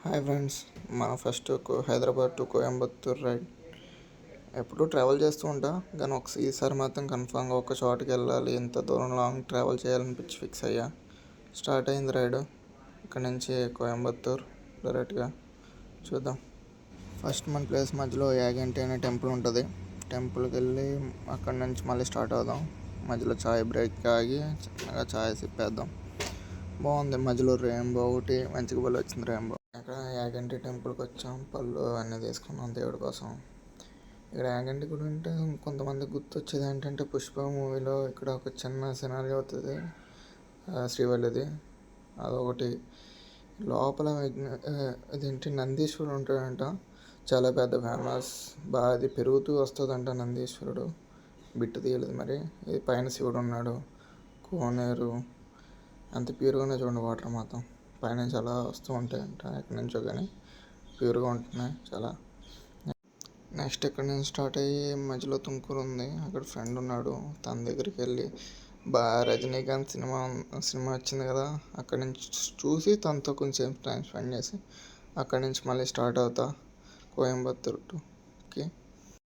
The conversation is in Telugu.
హాయ్ ఫ్రెండ్స్, మన first Hyderabad to Coimbatore ride. ఎప్పుడూ ట్రావెల్ చేస్తూ ఉంటా, కానీ ఈసారి మాత్రం కన్ఫామ్గా ఒక చోటుకి వెళ్ళాలి, ఇంత దూరం లాంగ్ ట్రావెల్ చేయాలనిపించి ఫిక్స్ అయ్యా. స్టార్ట్ అయింది రైడ్. ఇక్కడ నుంచి కోయంబత్తూర్ డైరెక్ట్గా చూద్దాం. ఫస్ట్ మన ప్లేస్ మధ్యలో యాగంటి అనే టెంపుల్ ఉంటుంది. టెంపుల్కి వెళ్ళి అక్కడి నుంచి మళ్ళీ స్టార్ట్ అవుదాం. మధ్యలో చాయ్ బ్రేక్ ఆగి చిన్నగా చాయ్ సిప్పేద్దాం. బాగుంది, మధ్యలో రెయిన్బో ఒకటి మంచిగా బలి వచ్చింది. రెయిన్బో అక్కడ యాగంటి టెంపుల్కి వచ్చాం. పళ్ళు అన్నీ తీసుకున్నాం దేవుడి కోసం. ఇక్కడ యాగంటి గుడి అంటే కొంతమంది గుర్తొచ్చేది ఏంటంటే పుష్ప మూవీలో ఇక్కడ ఒక చిన్న సినారీ అవుతుంది, శ్రీవల్లిది. అదొకటి. లోపల ఇదేంటి నందీశ్వరుడు ఉంటాడంట, చాలా పెద్ద ఫేమస్. బాగా అది పెరుగుతూ వస్తుందంట నందీశ్వరుడు. బిట్టు తీయలేదు మరి. ఇది పైన శివుడు ఉన్నాడు, కోనేరు. అంత ప్యూర్గానే చూడండి, వాటర్ మాత్రం పైనుంచి అలా వస్తూ ఉంటాయంట. ఎక్కడి నుంచో కానీ ప్యూర్గా ఉంటున్నాయి చాలా. నెక్స్ట్ ఎక్కడి నుంచి స్టార్ట్ అయ్యి మధ్యలో తుమ్కూరు ఉంది, అక్కడ ఫ్రెండ్ ఉన్నాడు. తన దగ్గరికి వెళ్ళి రజనీకాంత్ సినిమా వచ్చింది కదా, అక్కడి నుంచి చూసి తనతో కొంచెం టైం స్పెండ్ చేసి అక్కడి నుంచి మళ్ళీ స్టార్ట్ అవుతా కోయంబత్తూర్ టు. ఓకే.